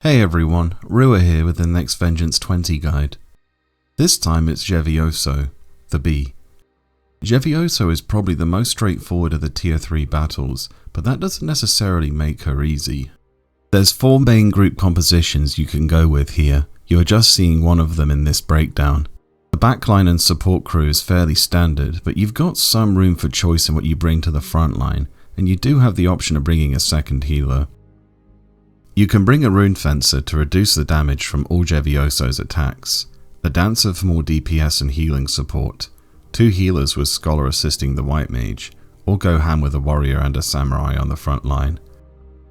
Hey everyone, Rua here with the next Vengeance 20 guide. This time it's Xevioso, the bee. Xevioso is probably the most straightforward of the tier 3 battles, but that doesn't necessarily make her easy. There's 4 main group compositions you can go with here. You are just seeing one of them in this breakdown. The backline and support crew is fairly standard, but you've got some room for choice in what you bring to the front line, and you do have the option of bringing a second healer. You can bring a Rune Fencer to reduce the damage from all Xevioso's attacks, a Dancer for more DPS and healing support, 2 healers with Scholar assisting the White Mage, or go ham with a Warrior and a Samurai on the front line.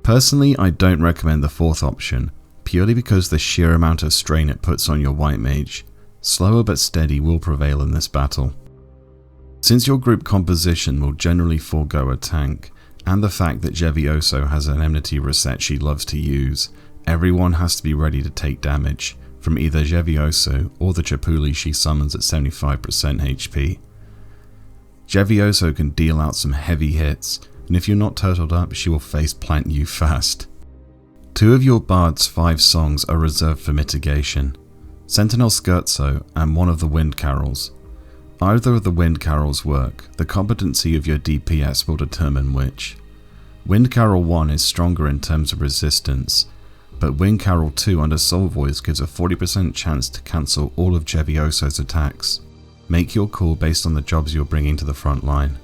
Personally, I don't recommend the 4th option, purely because the sheer amount of strain it puts on your White Mage. Slower but steady will prevail in this battle. Since your group composition will generally forego a tank, and the fact that Xevioso has an enmity reset she loves to use, everyone has to be ready to take damage from either Xevioso or the Chapuli she summons at 75% HP. Xevioso can deal out some heavy hits, and if you're not turtled up, she will face plant you fast. 2 of your bard's 5 songs are reserved for mitigation, Sentinel Scherzo and one of the Wind Carols. Either of the Wind Carols work, the competency of your DPS will determine which. Wind Carol 1 is stronger in terms of resistance, but Wind Carol 2 under Soul Voice gives a 40% chance to cancel all of Xevioso's attacks. Make your call based on the jobs you're bringing to the front line.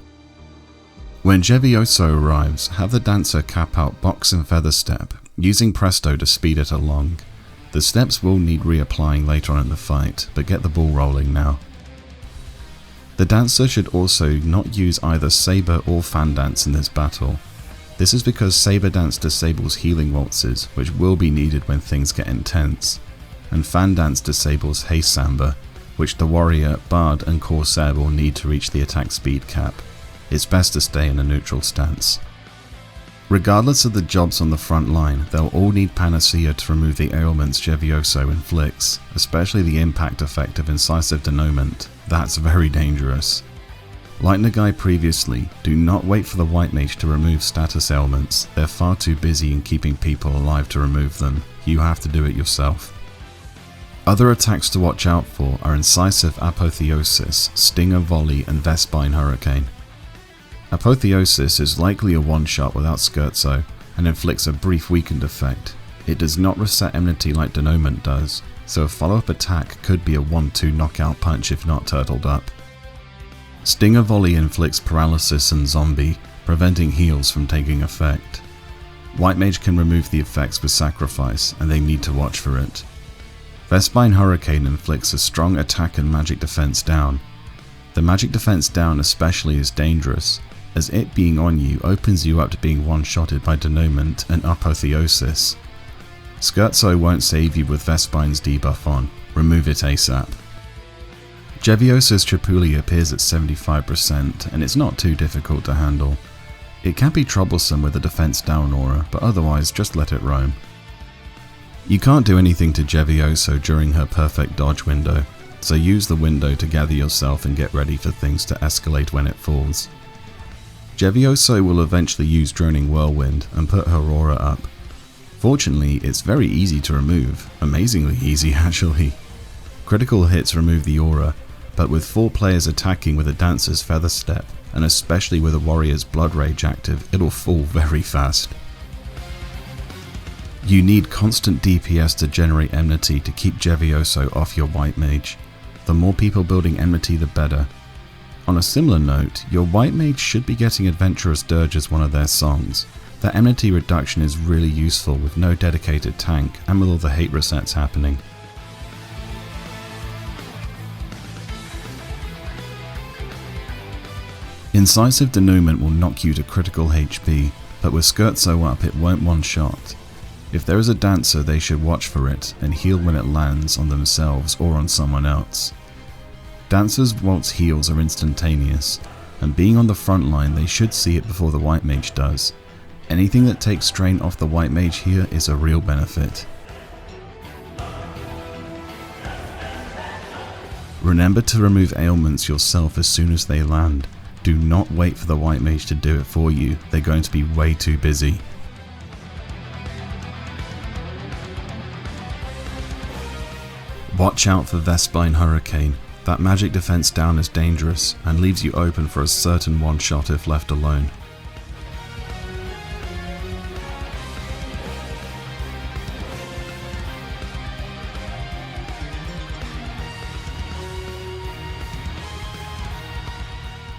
When Xevioso arrives, have the Dancer cap out Box and Feather Step, using Presto to speed it along. The steps will need reapplying later on in the fight, but get the ball rolling now. The Dancer should also not use either Saber or Fan Dance in this battle. This is because Saber Dance disables healing waltzes, which will be needed when things get intense, and Fan Dance disables Haste Samba, which the Warrior, Bard and Corsair will need to reach the attack speed cap. It's best to stay in a neutral stance. Regardless of the jobs on the front line, they'll all need Panacea to remove the ailments Xevioso inflicts, especially the impact effect of Incisive Denouement. That's very dangerous. Like Nagai previously, do not wait for the White Mage to remove status ailments. They're far too busy in keeping people alive to remove them. You have to do it yourself. Other attacks to watch out for are Incisive Apotheosis, Stinger Volley and Vespine Hurricane. Apotheosis is likely a one-shot without Scherzo and inflicts a brief weakened effect. It does not reset enmity like Denouement does, so a follow-up attack could be a 1-2 knockout punch if not turtled up. Stinger Volley inflicts paralysis and zombie, preventing heals from taking effect. White Mage can remove the effects with sacrifice, and they need to watch for it. Vespine Hurricane inflicts a strong attack and magic defense down. The magic defense down especially is dangerous, as it being on you opens you up to being one-shotted by Denouement and Apotheosis. Scherzo won't save you with Vespine's debuff on, remove it ASAP. Xevioso's Chapuli appears at 75% and it's not too difficult to handle. It can be troublesome with a defense down aura, but otherwise just let it roam. You can't do anything to Xevioso during her perfect dodge window, so use the window to gather yourself and get ready for things to escalate when it falls. Xevioso will eventually use Droning Whirlwind and put her aura up. Fortunately, it's very easy to remove, amazingly easy actually. Critical hits remove the aura, but with 4 players attacking with a Dancer's Feather Step, and especially with a Warrior's Blood Rage active, it'll fall very fast. You need constant DPS to generate enmity to keep Xevioso off your White Mage. The more people building enmity the better. On a similar note, your White Mage should be getting Adventurous Dirge as one of their songs. That enmity reduction is really useful with no dedicated tank and with all the hate resets happening. Incisive Denouement will knock you to critical HP, but with Scherzo up it won't one-shot. If there is a Dancer, they should watch for it and heal when it lands on themselves or on someone else. Dancers' waltz heals are instantaneous, and being on the front line they should see it before the White Mage does. Anything that takes strain off the White Mage here is a real benefit. Remember to remove ailments yourself as soon as they land. Do not wait for the White Mage to do it for you, they're going to be way too busy. Watch out for Vespine Hurricane. That magic defense down is dangerous and leaves you open for a certain one-shot if left alone.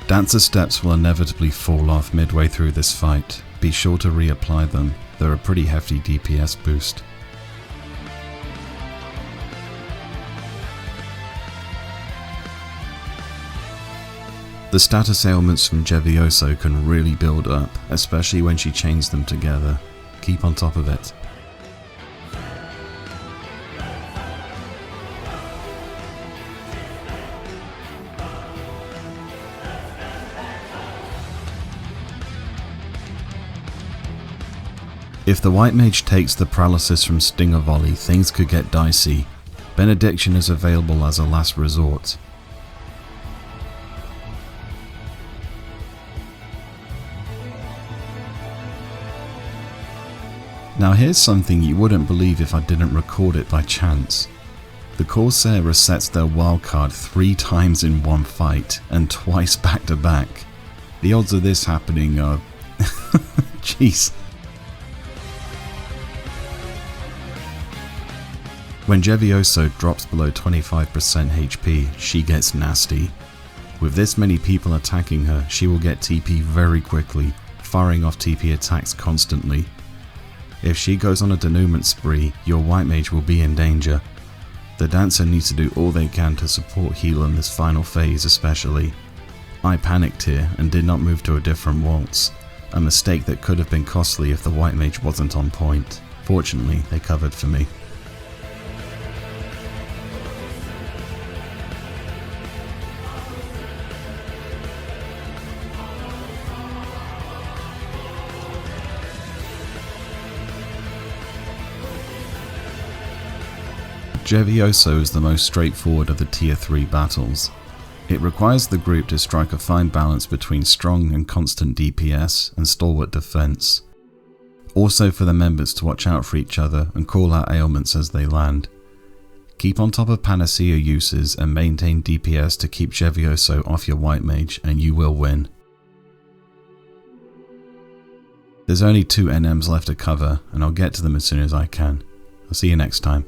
Dancer steps will inevitably fall off midway through this fight. Be sure to reapply them, they're a pretty hefty DPS boost. The status ailments from Xevioso can really build up, especially when she chains them together. Keep on top of it. If the White Mage takes the paralysis from Stinger Volley, things could get dicey. Benediction is available as a last resort. Now here's something you wouldn't believe if I didn't record it by chance. The Corsair resets their wildcard 3 times in one fight, and twice back to back. The odds of this happening are... jeez. When Xevioso drops below 25% HP, she gets nasty. With this many people attacking her, she will get TP very quickly, firing off TP attacks constantly. If she goes on a denouement spree, your White Mage will be in danger. The Dancer needs to do all they can to support heal in this final phase especially. I panicked here and did not move to a different waltz, a mistake that could have been costly if the White Mage wasn't on point. Fortunately, they covered for me. Xevioso is the most straightforward of the tier 3 battles. It requires the group to strike a fine balance between strong and constant DPS and stalwart defense. Also for the members to watch out for each other and call out ailments as they land. Keep on top of panacea uses and maintain DPS to keep Xevioso off your White Mage and you will win. There's only 2 NMs left to cover and I'll get to them as soon as I can. I'll see you next time.